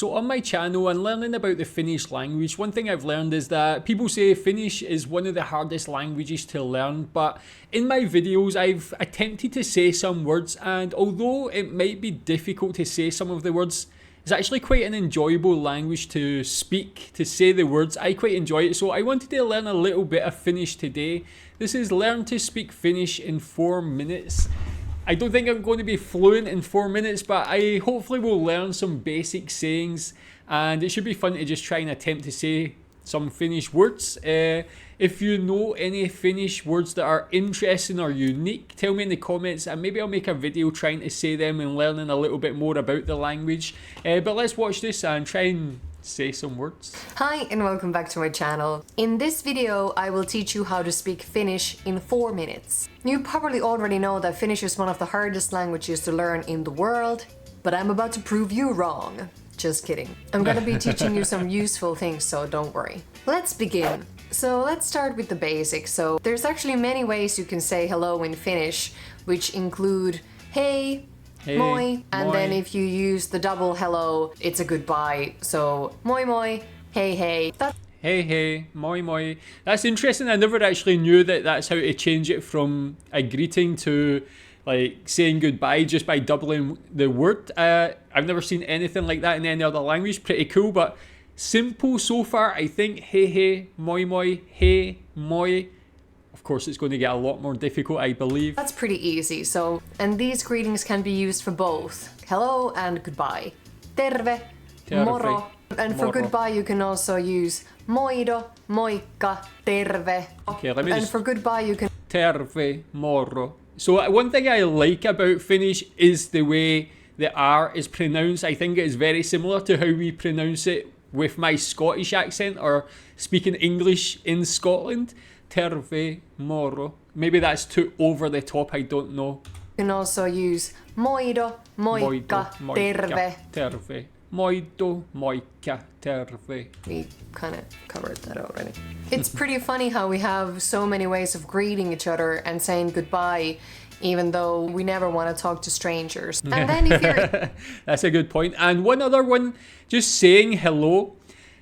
So on my channel and learning about the Finnish language, one thing I've learned is that people say Finnish is one of the hardest languages to learn, but in my videos I've attempted to say some words, and although it might be difficult to say some of the words, it's actually quite an enjoyable language to speak, to say the words. I quite enjoy it, so I wanted to learn a little bit of Finnish today. This is Learn to Speak Finnish in 4 minutes. I don't think I'm going to be fluent in 4 minutes, but I hopefully will learn some basic sayings, and it should be fun to just try and attempt to say some Finnish words. If you know any Finnish words that are interesting or unique, tell me in the comments, and maybe I'll make a video trying to say them and learning a little bit more about the language. But let's watch this and try and say some words. Hi and welcome back to my channel. In this video I will teach you how to speak Finnish in 4 minutes. You probably already know that Finnish is one of the hardest languages to learn in the world, but I'm about to prove you wrong. Just kidding. I'm gonna be teaching you some useful things, so don't worry. Let's begin. So let's start with the basics. So there's actually many ways you can say hello in Finnish, which include hey, Hey, moi, and moi. then if you use the double hello, it's a goodbye. So moi moi, hey hey. Hey hey, moi moi. That's interesting. I never actually knew that that's how to change it from a greeting to like saying goodbye just by doubling the word. I've never seen anything like that in any other language. Pretty cool, but simple so far. I think hey hey, moi moi, hey moi. Of course, it's going to get a lot more difficult, I believe. That's pretty easy. So, and these greetings can be used for both hello and goodbye. Terve, Terve, moro. And for moro. goodbye, you can also use moido, moikka, terve. Okay, let me And just... for goodbye, you can Terve, moro. So one thing I like about Finnish is the way the R is pronounced. I think it is very similar to how we pronounce it with my Scottish accent or speaking English in Scotland. Terve, moro. Maybe that's too over the top, I don't know. You can also use moido, moikka, terve. Terve. Moido, moikka, terve. We kind of covered that already. It's pretty funny how we have so many ways of greeting each other and saying goodbye, even though we never want to talk to strangers. And then if you're... That's a good point. And one other one, just saying hello.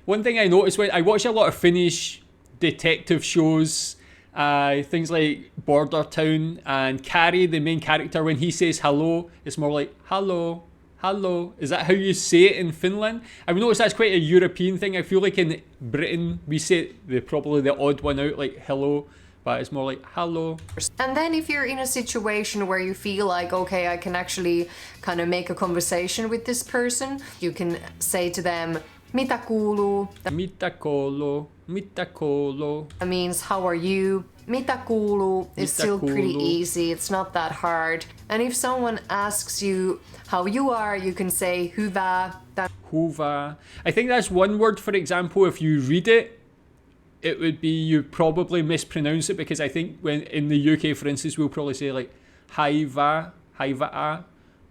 One thing I noticed when I watch a lot of Finnish detective shows, things like Border Town, and Carrie, the main character, when he says hello, it's more like hello, hello. Is that how you say it in Finland? I've noticed that's quite a European thing. I feel like in Britain we say probably the odd one out, like hello, but it's more like hello. And then if you're in a situation where you feel like, okay, I can actually kind of make a conversation with this person, you can say to them, mitä kuuluu? Mitä kuuluu? Mitä kuuluu? That means, how are you? Mitä kuuluu is Mitä still pretty kuuluu? easy. It's not that hard. And if someone asks you how you are, you can say hyvä. Hyvä. I think that's one word, for example, if you read it, it would be, you probably mispronounce it, because I think when in the UK, for instance, we'll probably say like hyvä, hyvää,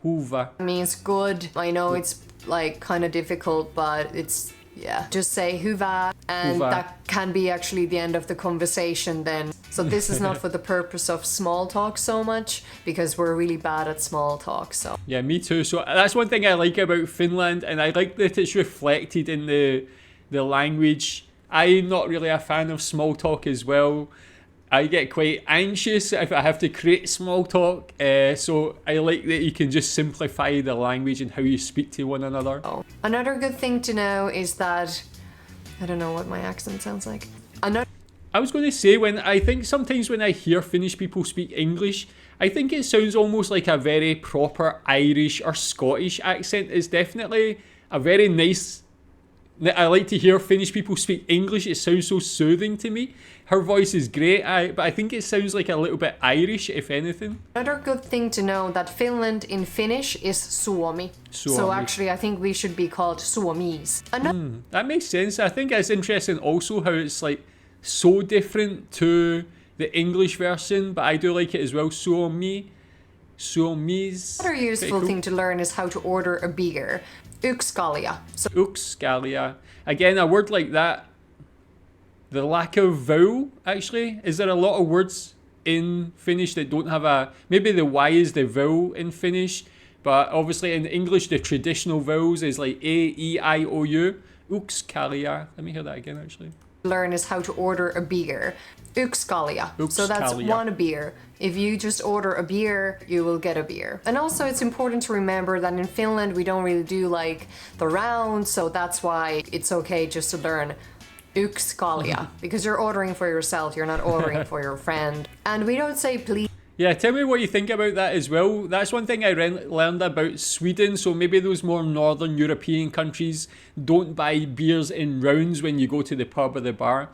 hyvä. Means good. I know it's like kind of difficult, but it's, yeah. Just say hyvä, and Hyvä. that can be actually the end of the conversation then. So this is not for the purpose of small talk so much, because we're really bad at small talk, so. Yeah, me too. So that's one thing I like about Finland, and I like that it's reflected in the language. I'm not really a fan of small talk as well. I get quite anxious if I have to create small talk, so I like that you can just simplify the language and how you speak to one another. Another good thing to know is that, I don't know what my accent sounds like. I was going to say, when I think sometimes when I hear Finnish people speak English, I think it sounds almost like a very proper Irish or Scottish accent. It's definitely a very nice... I like to hear Finnish people speak English. It sounds so soothing to me. Her voice is great, but I think it sounds like a little bit Irish, if anything. Another good thing to know that Finland in Finnish is Suomi. So Suomi. actually I think we should be called Suomis. That makes sense. I think it's interesting also how it's like so different to the English version, but I do like it as well. Suomi, Suomis. Another useful thing to learn is how to order a beer. Yksi kalja. So Uxkalia. Again, a word like that. The lack of vowel, actually. Is there a lot of words in Finnish that don't have a... Maybe the Y is the vowel in Finnish, But obviously in English, the traditional vowels is like A, E, I, O, U. Yksi kalja. Let me hear that again, actually. Learn is how to order a beer. Yksi kalja. So that's kalja. one beer. If you just order a beer, you will get a beer. And also it's important to remember that in Finland we don't really do like the round, so that's why it's okay just to learn yksi kalja because you're ordering for yourself, you're not ordering for your friend. And we don't say please. Yeah, tell me what you think about that as well. That's one thing I learned about Sweden. So maybe those more northern European countries don't buy beers in rounds when you go to the pub or the bar.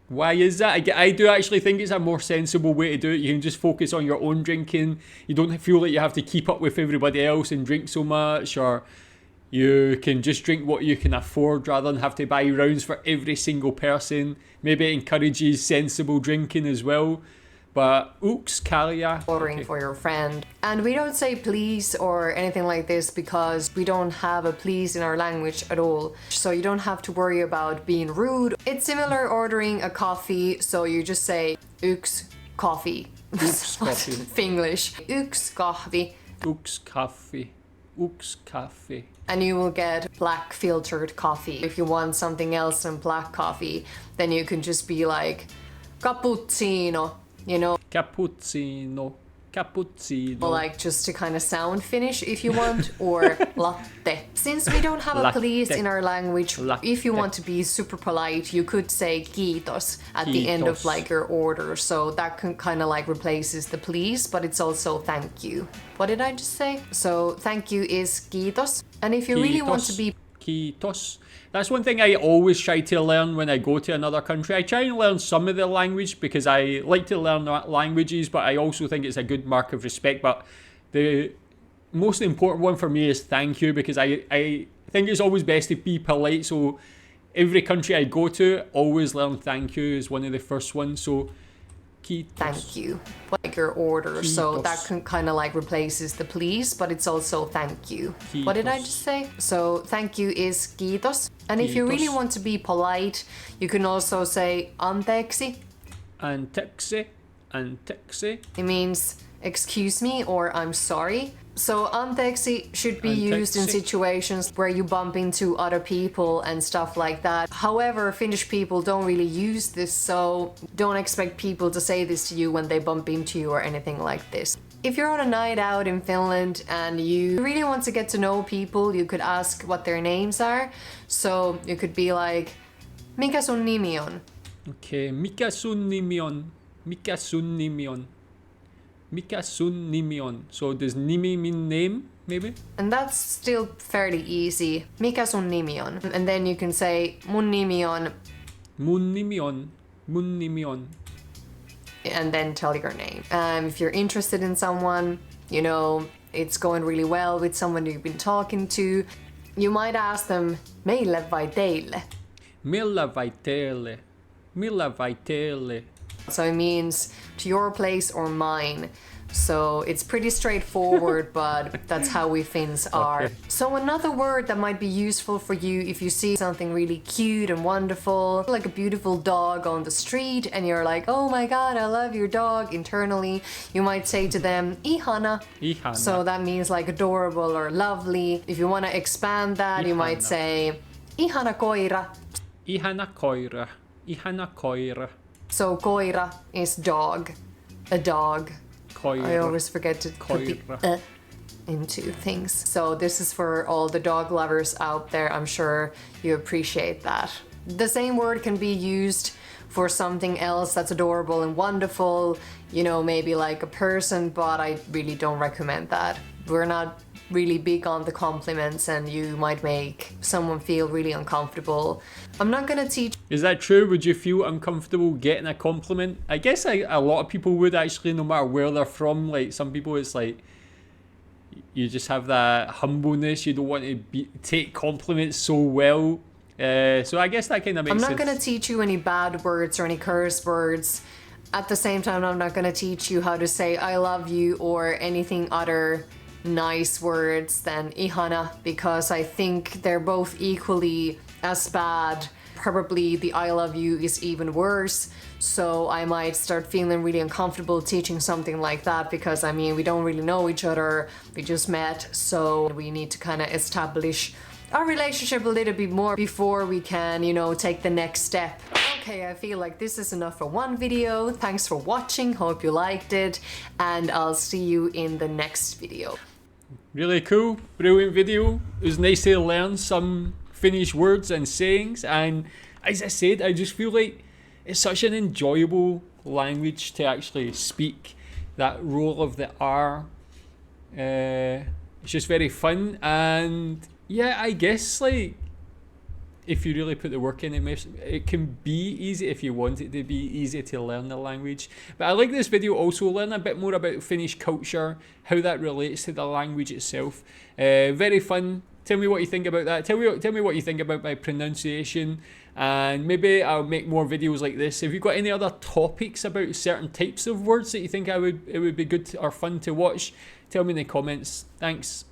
Why is that? I do actually think it's a more sensible way to do it. You can just focus on your own drinking. You don't feel like you have to keep up with everybody else and drink so much, or you can just drink what you can afford rather than have to buy rounds for every single person. Maybe it encourages sensible drinking as well. But yksi kalja. Ordering for your friend. And we don't say please or anything like this because we don't have a please in our language at all. So you don't have to worry about being rude. It's similar ordering a coffee, so you just say yksi coffee. Yksi coffee. Finglish. Yksi kahvi. Yksi kaffi. Yksi kaffi. And you will get black filtered coffee. If you want something else than black coffee, then you can just be like cappuccino. You know, Cappuccino. Cappuccino. or like just to kind of sound Finnish if you want, or latte. Since we don't have a Latte. please in our language, Latte. if you want to be super polite, you could say kiitos at the end of Kiitos. like your order. So that can kind of like replaces the please, but it's also thank you. What did I just say? So thank you is kiitos. And if you really want to be Kiitos. That's one thing I always try to learn when I go to another country. I try and learn some of the language because I like to learn languages, but I also think it's a good mark of respect. But the most important one for me is thank you, because I think it's always best to be polite. So every country I go to, always learn thank you is one of the first ones. So kiitos. thank you, like your order. So Kiitos. that can kind of like replaces the please, but it's also thank you. What did I Kiitos. just say? So thank you is kiitos. And if you really Kiitos. want to be polite, you can also say anteeksi. Anteeksi. Anteeksi. It means excuse me or I'm sorry. So anteeksi should be used in Anteeksi. situations where you bump into other people and stuff like that. However, Finnish people don't really use this, so don't expect people to say this to you when they bump into you or anything like this. If you're on a night out in Finland and you really want to get to know people, you could ask what their names are. So you could be like, mikä sun nimi on? Okay, mikä sun nimi on? Mikä sun nimi on? Mikä sun nimi on? So does nimi mean name, maybe? And that's still fairly easy. Mikä sun nimi on? And then you can say, mun nimi on, Mun nimi on. Mun nimi on. and then tell your name. If you're interested in someone, you know, it's going really well with someone you've been talking to, you might ask them, meille vai teille? Millä vai teille? Millä vai teille? So it means to your place or mine. So it's pretty straightforward, but that's how we Finns are. Okay. So another word that might be useful for you if you see something really cute and wonderful, like a beautiful dog on the street, and you're like, oh my god, I love your dog internally, you might say to them, ihana. Ihana. So that means like adorable or lovely. If you want to expand that, you might Ihana. say, ihana koira. Ihana koira. Ihana koira. So koira is dog, a dog. Koira. I always forget to put the Koira. into things. So this is for all the dog lovers out there. I'm sure you appreciate that. The same word can be used for something else that's adorable and wonderful, you know, maybe like a person, but I really don't recommend that. We're not really big on the compliments and you might make someone feel really uncomfortable. I'm not gonna teach. Is that true? Would you feel uncomfortable getting a compliment? I guess a lot of people would actually, no matter where they're from. Like some people, it's like you just have that humbleness. You don't want to take compliments so well. So I guess that kind of makes I'm sense. not gonna teach you any bad words or any curse words. At the same time, I'm not gonna teach you how to say I love you or anything other nice words than ihana, because I think they're both equally as bad probably the I love you is even worse. So I might start feeling really uncomfortable teaching something like that because I mean, we don't really know each other, we just met, so we need to kind of establish our relationship a little bit more before we can, you know, take the next step. Okay, I feel like this is enough for one video. Thanks for watching, hope you liked it, and I'll see you in the next video. Really cool, brilliant video. It was nice to learn some Finnish words and sayings, and as I said, I just feel like it's such an enjoyable language to actually speak. That roll of the R, it's just very fun, and yeah, I guess like if you really put the work in, it can be easy if you want it to be easy to learn the language. But I like this video also, learn a bit more about Finnish culture, how that relates to the language itself. Very fun. Tell me what you think about that. Tell me what you think about my pronunciation, and maybe I'll make more videos like this. If you've got any other topics about certain types of words that you think it would be good or fun to watch, tell me in the comments. Thanks.